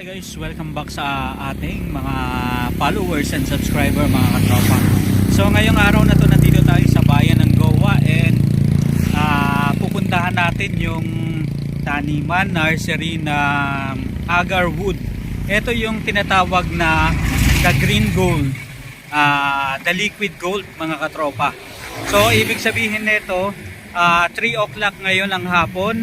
Hi guys, welcome back sa ating mga followers and subscriber mga katropa. So ngayong araw na to nandito tayo sa bayan ng Goa and pupuntahan natin yung taniman nursery na agar wood. Ito yung tinatawag na the green gold, the liquid gold mga katropa. So ibig sabihin nito 3 o'clock ngayon ng hapon.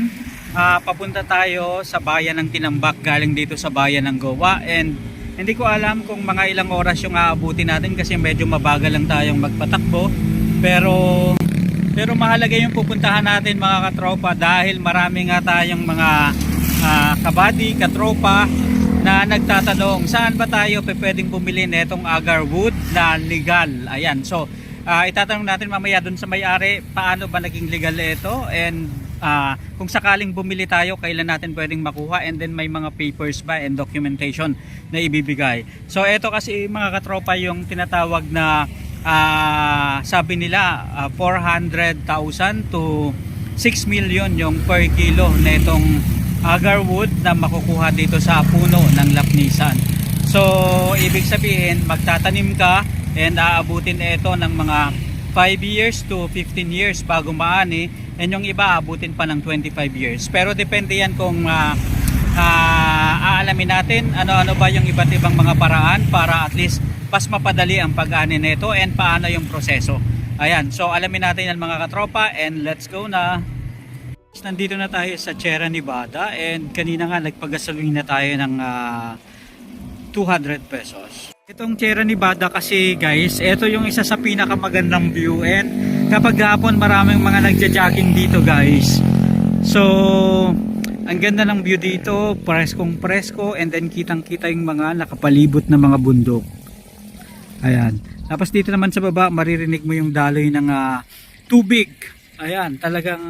Papunta tayo sa bayan ng Tinambak galing dito sa bayan ng Goa, and hindi ko alam kung mga ilang oras yung aabutin natin kasi medyo mabagal lang tayong magpatakbo, pero mahalaga yung pupuntahan natin mga katropa dahil marami nga tayong mga kabady, katropa na nagtatanong saan ba tayo pwedeng bumili netong agar wood na legal. Ayan, so itatanong natin mamaya dun sa may-ari paano ba naging legal ito, and kung sakaling bumili tayo kailan natin pwedeng makuha, and then may mga papers ba and documentation na ibibigay. So ito kasi mga katropa yung tinatawag na sabi nila 400,000 to 6 million yung per kilo na itong agar wood na makukuha dito sa puno ng lapnisan. So ibig sabihin magtatanim ka and aabutin ito ng mga 5 years to 15 years bago maani, and yung iba abutin pa ng 25 years. Pero depende yan kung aalamin natin ano ba yung iba't ibang mga paraan para at least mas mapadali ang pag-ani nito and paano yung proseso. Ayan, so alamin natin yan mga katropa, and let's go na. Nandito na tayo sa Sierra Nevada, and kanina nga nagpagasolina tayo ng 200 pesos. Itong Sierra Nevada kasi guys, ito yung isa sa pinakamagandang view, and kapag hapon maraming mga nagja-jogging dito guys. So ang ganda ng view dito, preskong presko, and then kitang kita yung mga nakapalibot na mga bundok. Ayan, tapos dito naman sa baba maririnig mo yung daloy ng tubig. Ayan, talagang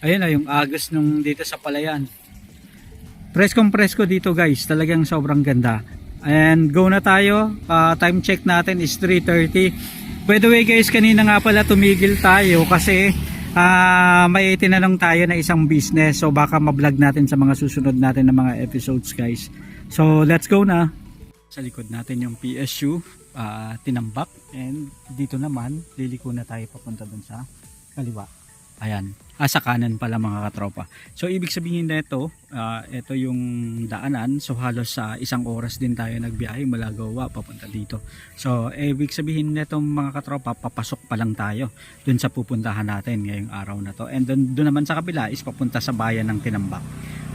ayan na yung agos nung dito sa palayan. Preskong presko dito guys, talagang sobrang ganda. And go na tayo. Time check natin is 3:30. By the way guys, kanina nga pala tumigil tayo kasi may tinanong tayo na isang business, so baka ma-vlog natin sa mga susunod natin na mga episodes guys. So let's go na. Sa likod natin yung PSU Tinambak, and dito naman liliko na tayo papunta dun sa kaliwa. Ayan, sa kanan pala mga katropa. So ibig sabihin na ito yung daanan. So halos sa 1 oras din tayo nagbiyahe mula Goa papunta dito. So ibig sabihin na itong mga katropa, papasok pa lang tayo dun sa pupuntahan natin ngayong araw na to. And dun naman sa kabila is papunta sa bayan ng Tinambak.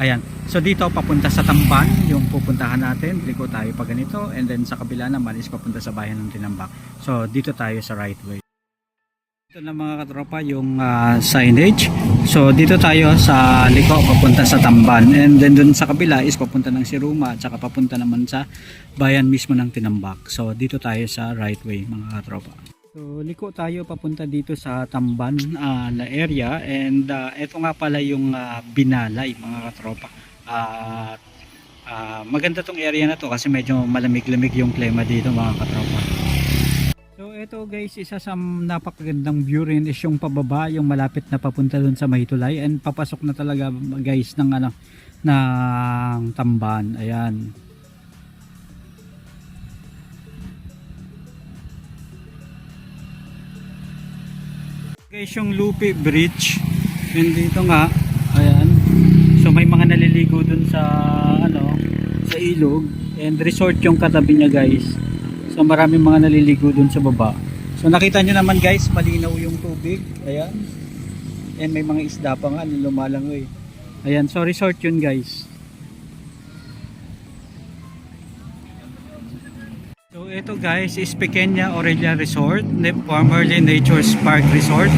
Ayan, so dito papunta sa Tamban yung pupuntahan natin. Liko tayo pa ganito, and then sa kabila naman is papunta sa bayan ng Tinambak. So dito tayo sa right way. Ito na mga katropa yung signage. So dito tayo sa liko papunta sa Tamban, and then dun sa kabila is papunta ng Siruma at saka papunta naman sa bayan mismo ng Tinambak. So dito tayo sa right way mga katropa. So liko tayo papunta dito sa Tamban na area, and ito nga pala yung Binalay mga katropa. Maganda tong area na to kasi medyo malamig-lamig yung klima dito mga katropa. So ito guys, isa sa napakagandang view rin is yung pababa, yung malapit na papunta dun sa Mahitulay, and papasok na talaga guys ng ng Tamban. Ayan. Guys, yung Lupi Bridge, and dito nga, ayan. So may mga naliligo dun sa sa ilog, and resort yung katabi niya guys. So maraming mga naliligo dun sa baba. So nakita nyo naman guys, malinaw yung tubig. Ayan. And may mga isda pa nga lumalangoy. Ayan, so resort yun guys. So ito guys is Pequeña Orilla Resort, formerly Nature's Park Resort.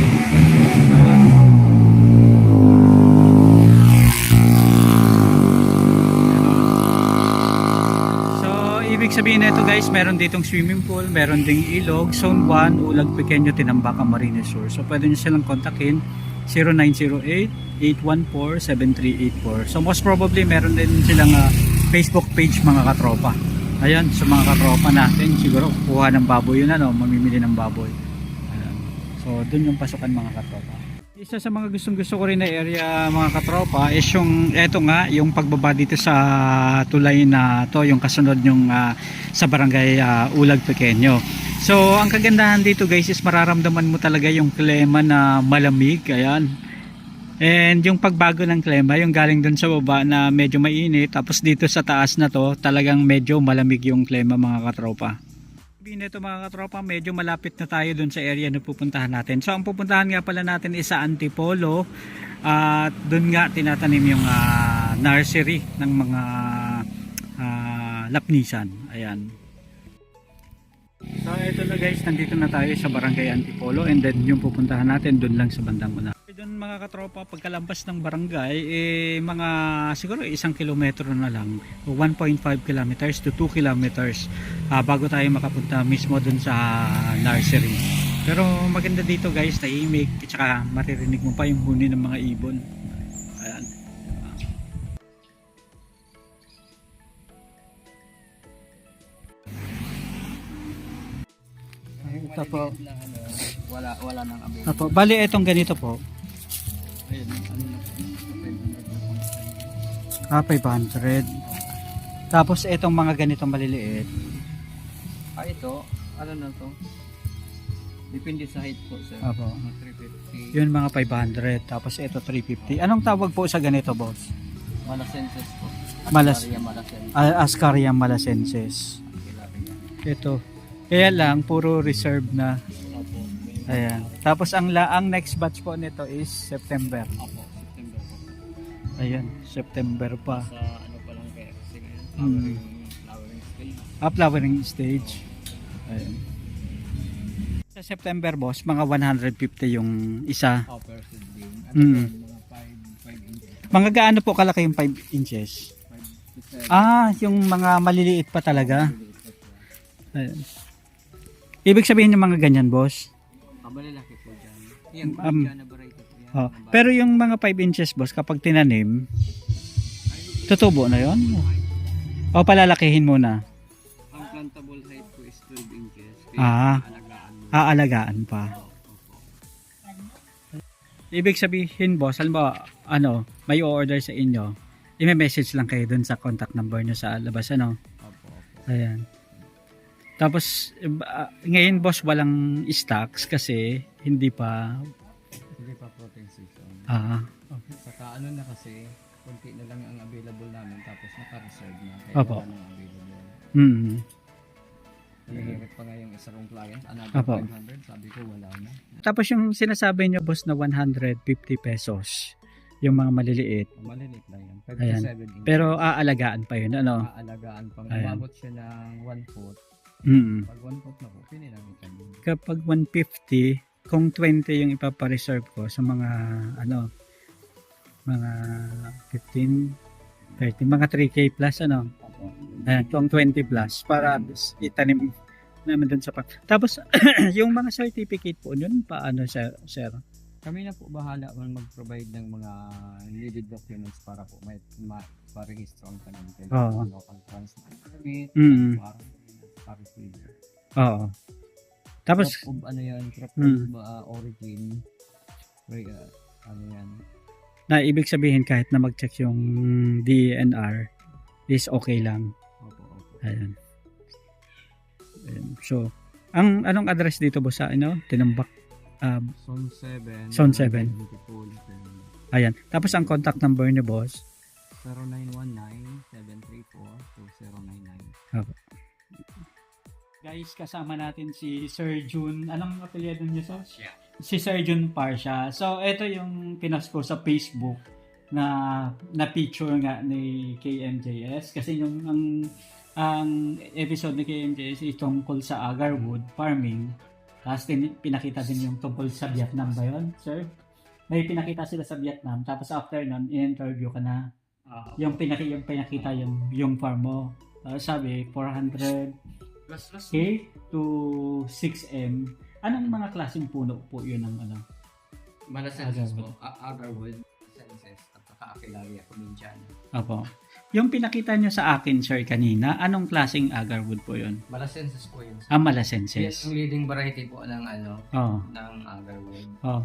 Ibig sabihin nito guys, meron ditong swimming pool, meron ding ilog, Zone 1, Ulag Pequeño, Tinambak, Camarines Sur. So pwede nyo silang kontakin 0908-814-7384. So most probably meron din silang Facebook page mga katropa. Ayan, so mga katropa natin siguro kuha ng baboy yun, mamimili ng baboy. Ayan. So dun yung pasukan mga katropa. Isa sa mga gustong-gusto ko rin na area mga katropa is yung eto nga, yung pagbaba dito sa tulay na to, yung kasunod yung sa barangay Ulag Pequeño. So ang kagandahan dito guys is mararamdaman mo talaga yung klima na malamig, ayan. And yung pagbago ng klima, yung galing dun sa baba na medyo mainit, tapos dito sa taas na to, talagang medyo malamig yung klima mga katropa. Nito mga katropa, medyo malapit na tayo dun sa area na pupuntahan natin. So ang pupuntahan nga pala natin is sa Antipolo, at dun nga tinatanim yung nursery ng mga lapnisan. Ayan. So ito na guys, nandito na tayo sa barangay Antipolo, and then yung pupuntahan natin dun lang sa bandang una. Doon mga katropa, pagkalampas ng barangay, mga siguro 1 kilometro na lang, 1.5 kilometers to 2 kilometers bago tayo makapunta mismo dun sa nursery. Pero maganda dito guys, tahimik, at saka maririnig mo pa yung huni ng mga ibon. Ayan. Ito po. Wala nang available. Apo, bali itong ganito po. Ayun, ano na, 500. Tapos itong mga ganitong maliliit. Ito, ano na to? Depende sa height po, sir. Apo. 350. Yun mga 500. Tapos ito 350. Anong tawag po sa ganito, boss? Malasenses po. Malasenses. Malasenses. Ascaria malasenses. Ito. Kaya lang, puro reserve na. Opo. Ayan. Tapos ang next batch po nito is September. Opo, September po. Ayan, September pa. Sa ano pa lang kaya kasi ngayon, flowering stage. Flowering stage. Ayan. Sa September boss, mga 150 yung isa. Per seedling. Mga 5 inches. Mga gaano po kalaki yung 5 inches? 5 to 7. Yung mga maliliit pa talaga. Ayan. Ibig sabihin yung mga ganyan boss? Malalaki po dyan. Yung na variety po yan. Pero yung mga 5 inches boss, kapag tinanim, tutubo na yon? O palalakihin muna? Ang plantable height po is 12 inches. Aalagaan pa. Ibig sabihin boss, halimbawa, may order sa inyo, i-message lang kayo dun sa contact number nyo sa labas, Opo. Ayan. Tapos, ngayon boss, walang stocks kasi hindi pa protein season. Okay. Saka na kasi, konti na lang ang available namin tapos naka-reserve na. Kaya Opo. wala nang available. Nahihirap pa nga yung isa kong client, another Opo. 500, sabi ko wala na. Tapos yung sinasabi nyo boss na 150 pesos, yung mga maliliit. Maliliit lang yan, 5 Ayan. to 7 inches. Pero aalagaan pa yun, Aalagaan pang Ayan. umabot siya ng 1 foot. Pag 1 foot na po, pinilamitan din. Kapag 150, kung 20 yung ipapareserve ko sa mga mga 15, 30, mga 3K plus Ayan, kung 20 plus para itanim naman dun sa Tapos yung mga certificate po yun, paano sir? Kami na po bahala mag-provide ng mga needed documents para po may parehistro ang tanim. Oo. Local transport permit, Oo. Tapos crop of origin. Yan. Na ibig sabihin kahit na mag-check yung DNR is okay lang. Opo. Ayan. So, anong address dito boss sa Tinambak? Zone 7. Ayan. Tapos ang contact number niyo boss? 0919-734-2099. Okay. Guys, kasama natin si Sir Jun. Anong apelyido niyo sir? Si Sir Jun Parsha. So, ito yung pinost ko sa Facebook na picture nga ni KMJS kasi yung ang episode ni KMJS is tungkol sa agarwood farming. Tapos pinakita din yung tungkol sa Vietnam ba yun, sir? May pinakita sila sa Vietnam. Tapos after nun, in-interview ka na. Yung pinakita yung farm mo. Sabi, 400K to 6M. Anong mga klaseng puno po yun ng Malasenses po. Agarwood, Malasenses, at saka Aquilaria Provinciana. Opo. Yung pinakita nyo sa akin, sir, kanina, anong klaseng agarwood po yun? Malasenses po yun. Malasenses. Yes, yung leading variety po ng Oh. ng agarwood. Oh.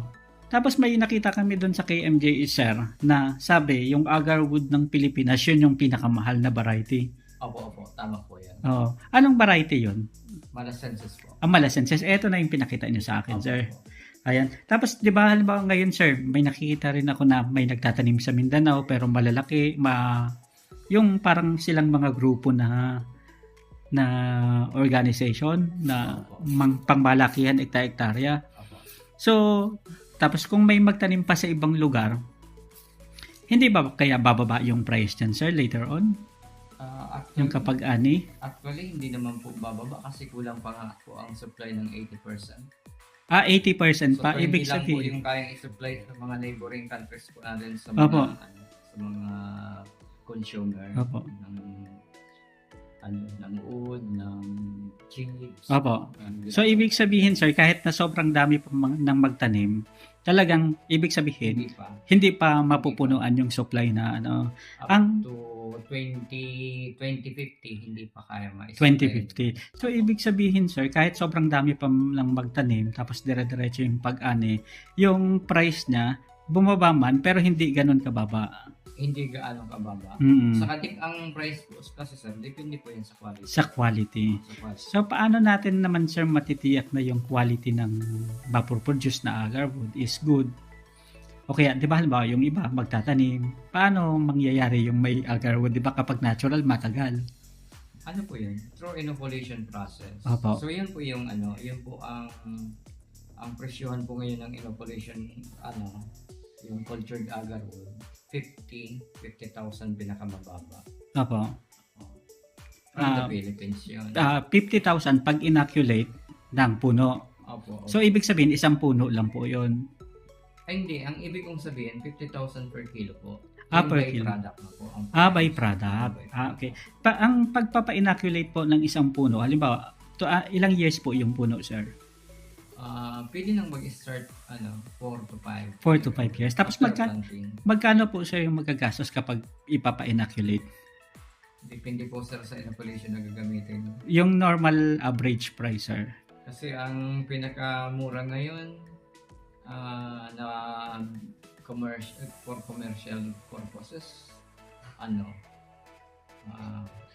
Tapos may nakita kami doon sa KMJ sir na sabi yung agarwood ng Pilipinas yun yung pinakamahal na variety. Opo, tama po yan. Oo. Anong variety yun? Malasenses po. Ang Malasenses. Eto na yung pinakita nyo sa akin, Opo, sir. opo. Ayan. Tapos, di ba, halimbawa ngayon, sir, may nakikita rin ako na may nagtatanim sa Mindanao, pero malalaki, yung parang silang mga grupo na organization na pangmalakihan ekta-ektarya. Opo. So, tapos kung may magtanim pa sa ibang lugar, hindi ba kaya bababa yung price dyan, sir, later on? Yung kapag ani? Actually, hindi naman po bababa kasi kulang pa nga po ang supply ng 80%. 80% pa. So, Ibig hindi lang po sabihin. yung kayang i-supply sa mga neighboring countries po natin sa Opo. mga, sa mga consumer Opo. ng wood, ng chips. Opo. ng- So, ibig sabihin, sir, kahit na sobrang dami pa ng magtanim, talagang, ibig sabihin, hindi pa. hindi pa mapupunuan yung supply na, ano, Up ang to 2050, hindi pa kaya ma-supply. 2050. So, ibig sabihin, sir, kahit sobrang dami pa lang magtanim, tapos dire-diretso yung pag-ani, yung price niya, bumaba man, pero hindi ganun kababa. Hindi gaano kababa. Mm. Sa katik ang price po kasi sir, depende po yan sa quality. Sa quality. Sa quality. So, paano natin naman, sir, matitiyak na yung quality ng vapor produce na agarwood is good? O kaya, di ba, halimbawa, yung iba magtatanim, paano mangyayari yung may agarwood? Di ba, kapag natural, matagal. Ano po yun? Through inoculation process. Opo. So yun po yung yun po ang presyohan po ngayon ng inoculation, yung cultured agarwood, 50,000 pinakamababa. Opo. From Ah, the Philippines yun. 50,000 pag inoculate ng puno. Opo. So, ibig sabihin, isang puno lang po yun. Ay, hindi. Ang ibig kong sabihin, 50,000 per kilo po. Ah, Yung per by kilo. product na po. By product. Okay. Ang pagpapa-inoculate po ng isang puno, halimbawa, ilang years po yung puno, sir? Pwede nang mag-start 4 to 5. 4 to 5 years. Tapos After planting. magkano po sir yung magagastos kapag ipapa-inoculate? Depende po sir sa inoculation na gagamitin. Yung normal average price, sir. Kasi ang pinakamura ngayon na for commercial purposes,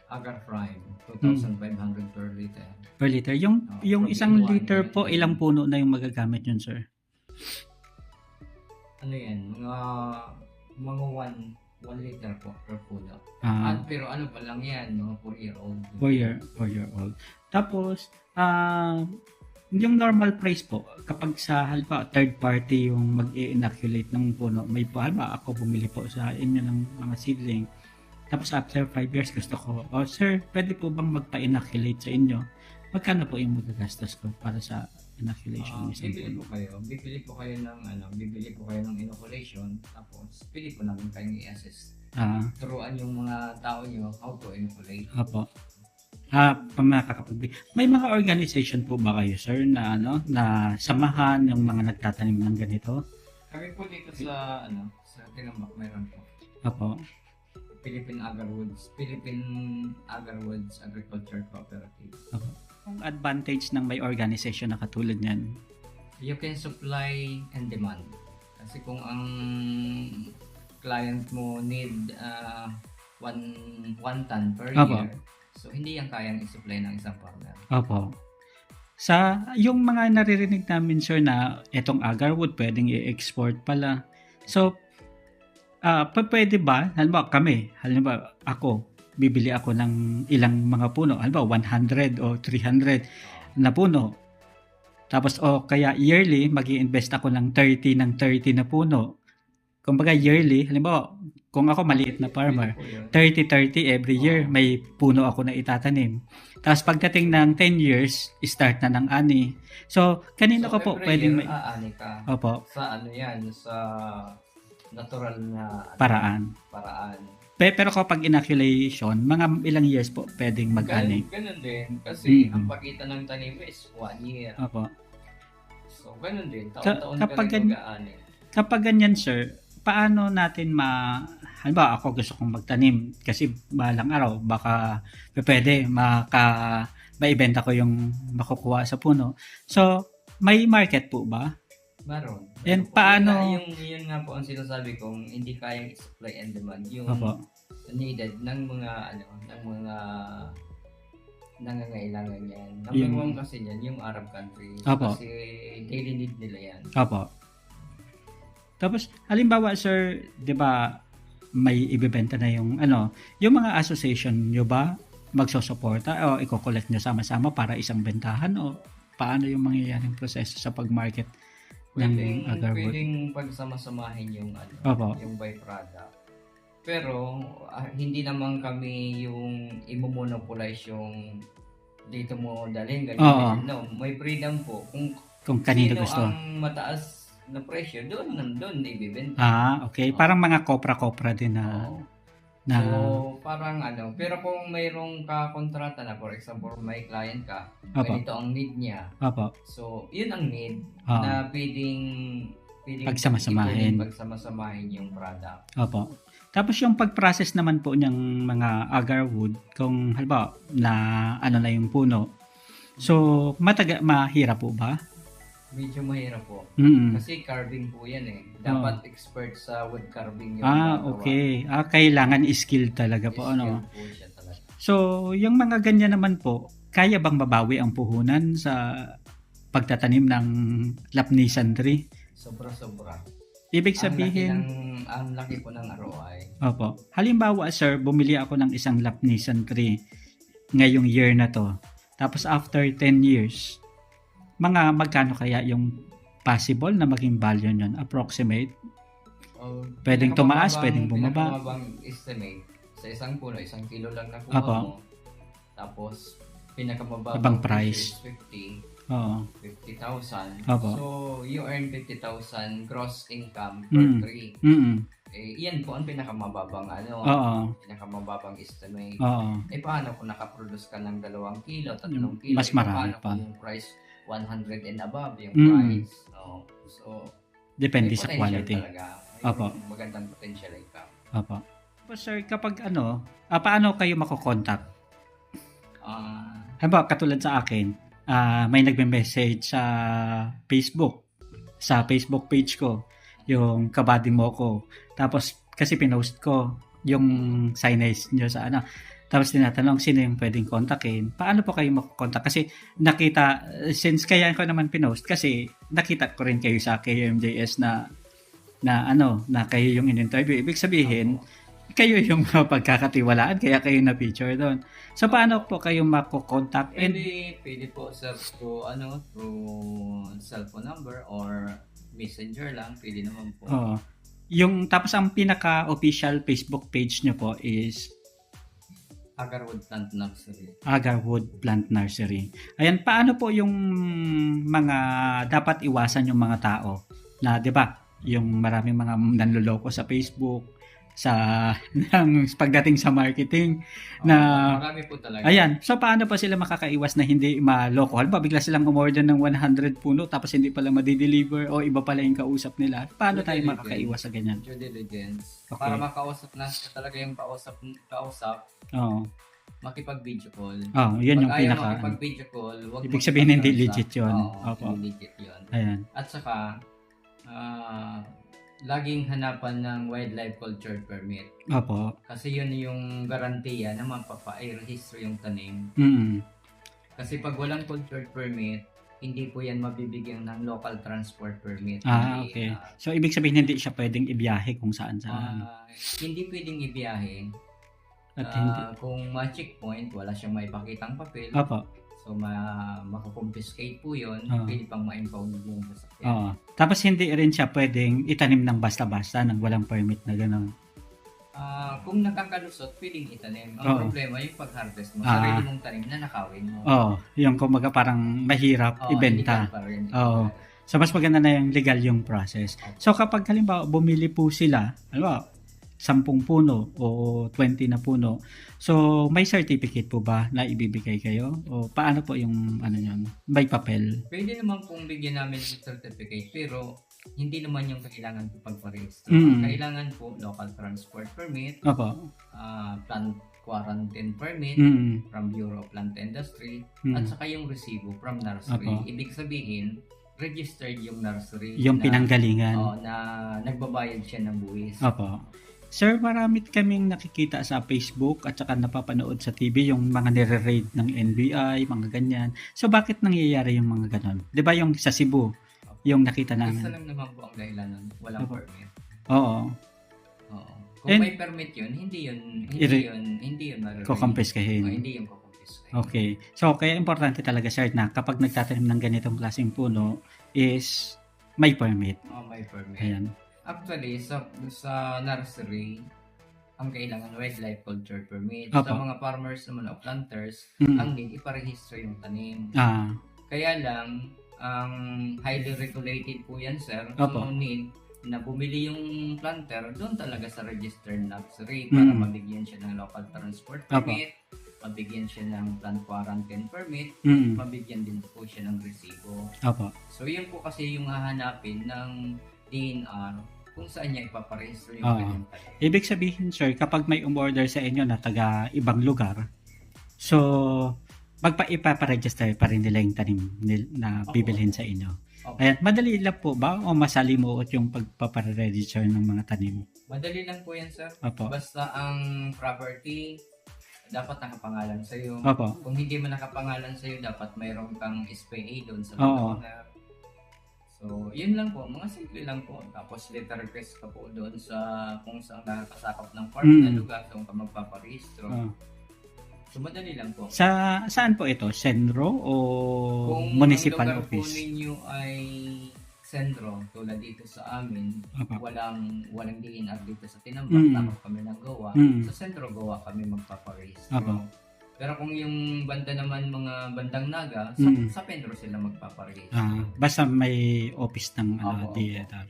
agar prime, 2,500 per liter. Per liter. Yung From isang in one, liter po, in ilang puno na yung magagamit yun, sir? Ano yan? Mga 1 liter po per puno. Ah, Pero ano pa lang yan, mga 4-year-old. 4-year-old. Tapos, yung normal price po, kapag sa halimbawa third party yung mag-i-inoculate ng puno, may po, halimbawa ako bumili po sa inyo ng mga seedling, tapos after 5 years gusto ko, sir, pwede po bang magpa-inoculate sa inyo? Magkano po yung magagastos ko para sa inoculation ng isang puno? Bibili po kayo ng inoculation, tapos pili po namin kayong i-assist. Turuan yung mga tao nyo how to inoculate. Opo. May mga organization po ba kayo, sir, na na samahan yung mga nagtatanim ng ganito? Kami po dito sa Tinambak meron po. Opo. Philippine Agarwoods Agriculture Cooperative. Opo. Ang advantage ng may organization na katulad niyan? You can supply and demand. Kasi kung ang client mo need 1 ton per Opo. year, so hindi yan kayang i-supply ng isang farmer. Opo. Sa yung mga naririnig namin, sir, na etong agarwood pwedeng i-export pala. So, pwede ba, halimbawa ako, bibili ako ng ilang mga puno, halimbawa 100 o 300 na puno. Tapos kaya yearly, mag-i-invest ako ng 30 na puno. Kumbaga yearly, halimbawa, kung ako maliit na farmer, 30-30 every year, may puno ako na itatanim. Tapos pagdating ng 10 years, start na ng ani. So, kanino ka po pwedeng aani ka. Opo, Sa sa natural na paraan. Pero kapag inoculation, mga ilang years po pwedeng mag-ani. Ganun din. Kasi Mm. ang pagitan ng tanim is 1 year. Opo. So, ganun din. Kapag Taon-taon ka rin mag-aani. Kapag ganyan, sir, paano natin halimbawa ako gusto kong magtanim kasi balang araw baka pwede maibenta ko yung makukuha sa puno. So, may market po ba? Meron. And Meron po. paano? Yun nga po ang sinasabi kong hindi kayang supply and demand yung Opo. needed ng mga ng mga nangangailangan yan. Number Yung- one kasi yan, yung Arab countries. Opo. Kasi daily need nila yan. Opo. Tapos, halimbawa, sir, di ba, may ibibenta na yung, yung mga association nyo ba, magsosuporta o i-collect nyo sama-sama para isang bentahan o paano yung mangyayaring proseso sa pag-market ng agarwood? Pwedeng pagsama-samahin yung Opo. yung byproduct. Pero hindi naman kami yung imomonopolize yung dito mo dalhin Oo. ganyan. No, may freedom po. Kung kanino Sino gusto. ang mataas na presyo, doon ibibenta. Okay. Parang mga kopra-kopra din na, Oo. na So, parang pero kung mayroong kakontrata na, for example, may client ka, Opo. ganito ang need niya. Opo. So, yun ang need Oo. na pwedeng Pagsama-samahin. pagsama-samahin yung product. Opo. Tapos yung pag-process naman po ng mga agarwood, kung halimbawa na na yung puno, so mahirap po ba? Medyo mahirap po. Mm. Kasi carving po yan eh. Dapat expert sa wood carving yung Okay. Kailangan skill talaga po. Skill po siya talaga. So, yung mga ganyan naman po, kaya bang mabawi ang puhunan sa pagtatanim ng lapnisan tree? Sobra-sobra. Ibig sabihin, Ang laki po ng ROI. opo. Halimbawa, sir, bumili ako ng isang lapnisan tree ngayong year na to. Tapos after 10 years, magkano kaya yung possible na maging value nyon? Approximate? Pwedeng tumaas, pwedeng bumaba. Pinakamabang estimate sa isang puno, 1 kilo lang na Opo. mo. Tapos, pinakamababang Ibang price. is 50. Oo. 50,000. Opo. So, you earn 50,000 gross income per tree. Mm-mm. Iyan po ang pinakamababang Oo. pinakamababang estimate. Oo. Paano kung nakaproduce ka ng 2 kilo, 3 Yung kilo? mas marami paano pa. kung yung price 100 and above yung Mm. price? So, Depende may sa potential quality. talaga. May Opo. magandang potential income. Opo. Tapos sir, kapag paano kayo makokontak? Halimbawa, katulad sa akin, may nagme-message sa Facebook page ko, yung kabady mo ko. Tapos, kasi pinost ko yung signage nyo sa Tapos tinatanong sino yung pwedeng kontakin. Paano po kayo makokontak? Kasi since kaya ko naman pinost, kasi nakita ko rin kayo sa KMJS na kayo yung in-interview. Ibig sabihin, kayo yung pagkakatiwalaan, kaya kayo na-feature doon. So, paano po kayo makokontak? Pwede po through cellphone number or messenger lang, pwede naman po. Tapos ang pinaka-official Facebook page nyo po is Agarwood Plant Nursery. Agarwood Plant Nursery. Ayan, paano po yung mga dapat iwasan yung mga tao na, di ba, yung maraming mga nanloloko sa Facebook, pagdating sa marketing marami po talaga. Ayan, so paano pa sila makakaiwas na hindi maloko? Halimbawa, bigla silang umorder ng 100 puno tapos hindi pala madideliver o iba pala yung kausap nila. Paano tayo makakaiwas sa ganyan? Due diligence. Okay. Para makausap na talaga yung kausap, Oo. makipag-video call. Yun yung Pag ayaw pinaka. makipag-video call, wag Ibig sabihin hindi magpapasa. legit yun. Opo. Hindi legit yun. Ayan. At saka, laging hanapan ng wildlife culture permit. Opo. Kasi yun yung garantiya na mapapa-register yung tanim. Mm. Kasi pag walang culture permit, hindi po yan mabibigyan ng local transport permit. Okay. So, ibig sabihin hindi siya pwedeng ibiyahe kung saan-saan. Hindi pwedeng ibiyahe. At hindi. Kung ma-checkpoint, wala siyang maipakitang papel. Opo. So, makakonfiscate po yun. Pwede pang ma-impound yung sasakyan. Oo. Tapos hindi rin siya pwedeng itanim ng basta-basta nang walang permit na gano'n. Kung nakakalusot, pwedeng itanim. Ang problema yung pag-harvest mo. Sarili mong tanim na nakawin mo. Yung kumaga parang mahirap ibenta. So, mas maganda na yung legal yung process. So, kapag halimbawa bumili po sila, 10 puno o 20 na puno, so may certificate po ba na ibibigay kayo? O paano po yung yun? May papel? Pwede naman pong bigyan namin ng certificate, pero hindi naman yung kailangan po pagpa-register. Kailangan po local transport permit, Opo. plant quarantine permit from Bureau of Plant Industry, at saka yung resibo from nursery. Opo. Ibig sabihin, registered yung nursery. Yung na, pinanggalingan. na nagbabayad siya ng buwis. Opo. Sir, marami kaming nakikita sa Facebook at saka napapanood sa TV yung mga nire-raid ng NBI, mga ganyan. So, bakit nangyayari yung mga ganon? Di ba yung sa Cebu, yung nakita namin? Isa lang naman po ang dahilan nun. Walang Opo. permit. Oo. Oo. Kung may permit yun, hindi yun maririnig. Kukumpiskahin. Hindi yun kukumpiskahin. Okay. So, kaya importante talaga, sir, na kapag nagtatanim ng ganitong klaseng puno is may permit. May permit. Ayan. Actually, sa nursery, ang kailangan wildlife culture permit. Opo. Sa mga farmers naman o planters, ang need iparehistro yung tanim. Kaya lang, ang highly regulated po yan, sir. Opo. So, need na bumili yung planter doon talaga sa registered nursery para mabigyan siya ng local transport permit, mabigyan siya ng plant quarantine permit, mabigyan din po siya ng resibo. Opo. So, yun po kasi yung hahanapin ng DNR kung saan niya ipaparehistro yung kanyang tanim. Ibig sabihin, sir, kapag may umorder sa inyo na taga ibang lugar, so ipaparegister pa rin nila yung tanim na bibilhin sa inyo. Ayan, madali lang po ba o masalimuot yung pagpaparegister ng mga tanim? Madali lang po yan, sir. Opo. Basta ang property dapat nakapangalan sa iyo. Opo. Kung hindi man nakapangalan sa iyo, dapat mayroon kang SPA doon sa Oo. owner. So, yun lang po. Mga simple lang po. Tapos, letter request ka po doon sa kung saan nakakasakop ng farm na lugar kung ka magpaparehistro. So, madali lang po. Saan po ito? Senro o Kung municipal ang lugar office? po ninyo ay sentro, tulad dito sa amin, Opo. walang DNR dito sa Tinambak, tapos kami nang gawa. Sa sentro gawa kami magpaparehistro. Opo. Pero kung yung banda naman, mga bandang Naga, sa Pedro sila magpaparehistro. Basta may office ng Opo, DNR.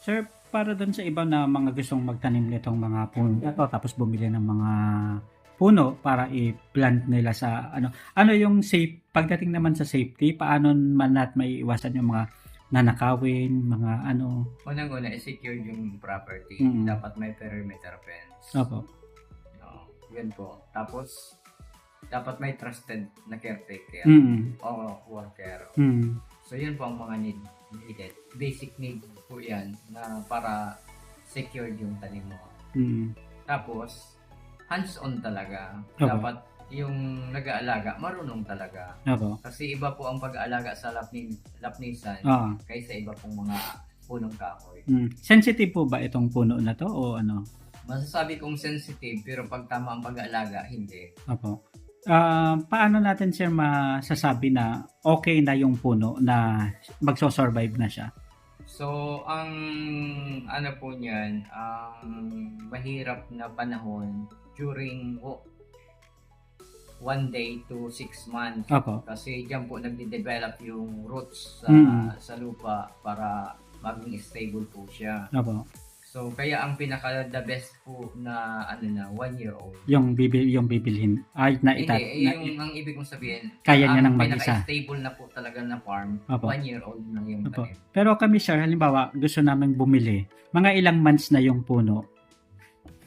Sir, para doon sa iba na mga gustong magtanim nitong mga puno ito, tapos bumili ng mga puno para i-plant nila sa ano yung safe, pagdating naman sa safety, paano man natin may iwasan yung mga nanakawin, mga Unang-una, i-secure yung property. Dapat may perimeter fence. Opo. Yun po. Tapos, dapat may trusted na caretaker o worker. So, yun po ang mga needed. Basic need po yan na para secured yung tanim mo. Tapos, hands-on talaga. Opo. Dapat yung nag-aalaga, marunong talaga. Opo. Kasi iba po ang pag-aalaga sa lapnisan kaysa iba pong mga punong kahoy. Sensitive po ba itong puno na to o ano? Masasabi kong sensitive, pero pag tama ang pag-aalaga, hindi. Opo. Paano natin sir masasabi na okay na yung puno na magso-survive na siya? So, ang ano po niyan, ang mahirap na panahon during 1 day to 6 months. Opo. Kasi diyan po nagde-develop yung roots sa lupa para maging stable po siya. Opo. So, kaya ang pinaka-the best po na 1-year-old. Yung bibilhin ay Hindi, ang ibig kong sabihin, kaya niya nang mag-isa. Ang pinaka-stable na po talaga na farm, Opo. 1-year-old na yung Opo. tanim. Pero kami sir, halimbawa, gusto namin bumili. Mga ilang months na yung puno.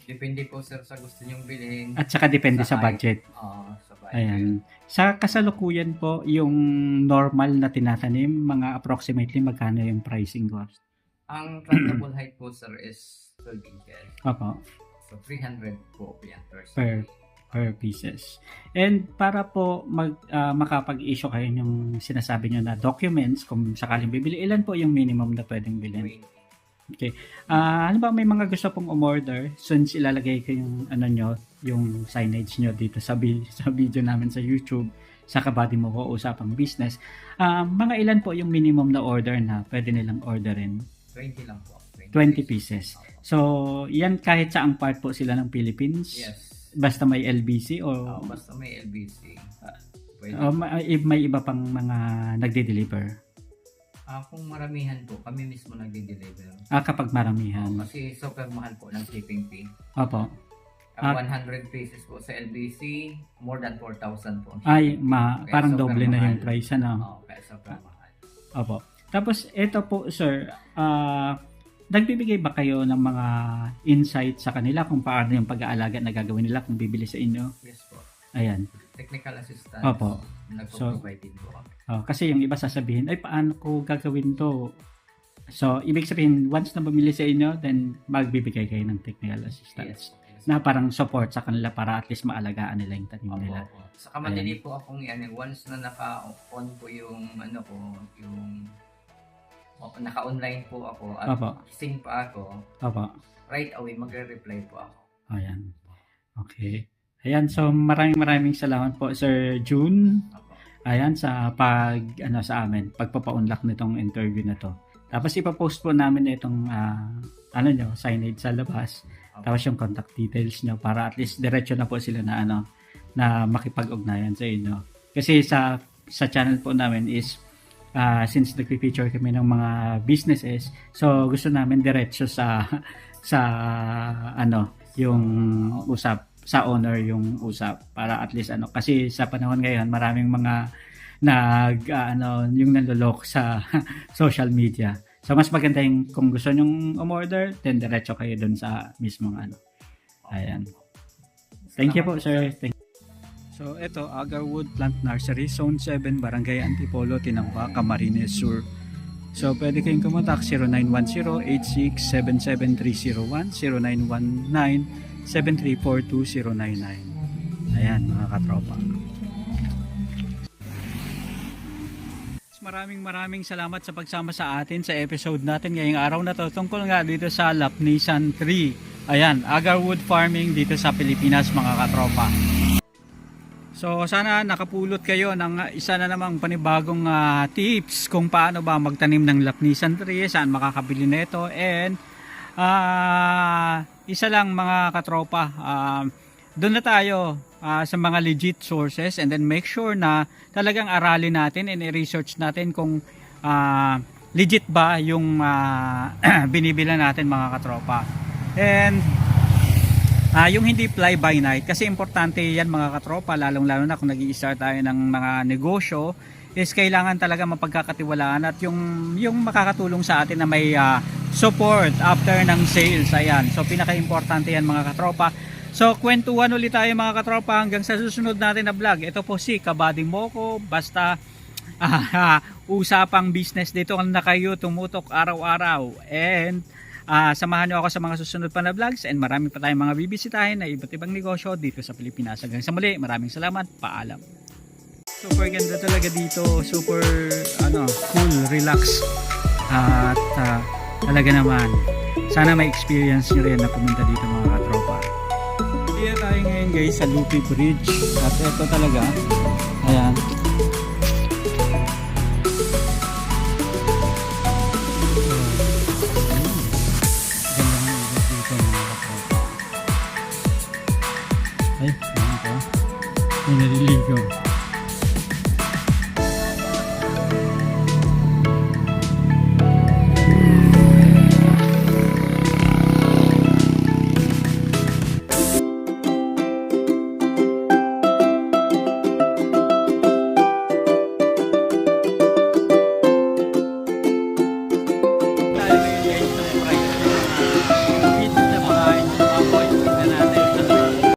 Depende po sir sa gusto nyong bilhin. At saka depende sa budget. Sa budget. Ayan. Sa kasalukuyan po, yung normal na tinatanim, mga approximately magkano yung pricing cost? Ang plantable height po sir is 12 inches. Opo. So 300 po yan Per pieces. And para po makapag-issue kayo yung sinasabi nyo na documents, kung sakaling bibili, ilan po yung minimum na pwedeng bilhin? Okay. Ano ba, may mga gusto pong umorder, since ilalagay ko yung yung signage nyo dito sa video namin sa YouTube, sa Kabady Mo Ko Usapang Business, mga ilan po yung minimum na order na pwede nilang orderin? 20 lang po. 20 pieces. So, yan kahit saang part po sila ng Philippines? Yes. Basta may LBC o basta may LBC. Pwede. May iba pang mga nagde-deliver? Kung maramihan po, kami mismo nagde-deliver. Kapag maramihan. Kasi super mahal po ng shipping fee. Opo. 100 pieces po sa LBC, more than 4,000 po. Parang doble na yung price, ano? Kaya super mahal. Opo. Tapos, ito po, sir, nagbibigay ba kayo ng mga insight sa kanila kung paano yung pag-aalaga na gagawin nila kung bibili sa inyo? Yes po. Ayan. Technical assistance. Opo. Nagpo-provide din po kami. Kasi yung iba sasabihin, ay paano ko gagawin to? So, ibig sabihin, once na bumili sa inyo, then magbibigay kayo ng technical assistance. Yes. Na parang support sa kanila para at least maalagaan nila yung tanim nila. Opo. Saka madali po akong once na naka-on po yung naka-online po ako at gising pa ako, right away magre-reply po ako. Ayan. Okay. Ayan, so maraming salamat po Sir June. Ayan sa sa amin, pagpapaunlak nitong interview na to. Tapos ipa-post po namin itong signage sa labas. Tapos yung contact details nyo para at least diretso na po sila na na makipag-ugnayan sa inyo. Kasi sa channel po namin is since nagpi-feature kami ng mga businesses, so gusto namin diretso sa yung usap sa owner yung usap para at least kasi sa panahon ngayon maraming mga yung nanlolok sa social media. So mas maganda yung kung gusto nyong umorder, then diretso kayo dun sa mismong Ayan. Thank you po, sir. So, ito, Agarwood Plant Nursery, Zone 7, Barangay Antipolo, Tinangpa, Camarines Sur. So, pwede kayong kumontak 0910-8677-301, 0919-7342099. Ayan, mga katropa. Maraming salamat sa pagsama sa atin sa episode natin ngayong araw na to tungkol nga dito sa Lapnisan Tree. Ayan, Agarwood Farming dito sa Pilipinas, mga katropa. So sana nakapulot kayo ng isa na namang panibagong tips kung paano ba magtanim ng Lapnisan tree, saan makakabili nito, and isa lang mga katropa, doon na tayo sa mga legit sources, and then make sure na talagang aralin natin and i-research natin kung legit ba yung binibila natin, mga katropa. And yung hindi fly by night, kasi importante yan, mga katropa, lalong-lalo na kung nag-i-start tayo ng mga negosyo, is kailangan talaga mapagkakatiwalaan at yung makakatulong sa atin na may support after ng sales. Ayan, so pinaka-importante yan, mga katropa. So kwentuhan ulit tayo, mga katropa, hanggang sa susunod natin na vlog. Ito po si Kabading Moko, basta usapang business dito na kayo tumutok araw-araw, and samahan nyo ako sa mga susunod pa na vlogs, and marami pa tayong mga bibisitahin na iba't ibang negosyo dito sa Pilipinas. Hanggang sa muli, maraming salamat, paalam. Super ganda talaga dito, super cool, relax, at talaga naman sana may experience nyo rin na pumunta dito, mga katropa. Dito tayo ngayon guys sa Lupi Bridge, at ito talaga, ayan, ay, ayan po, may naliligaw.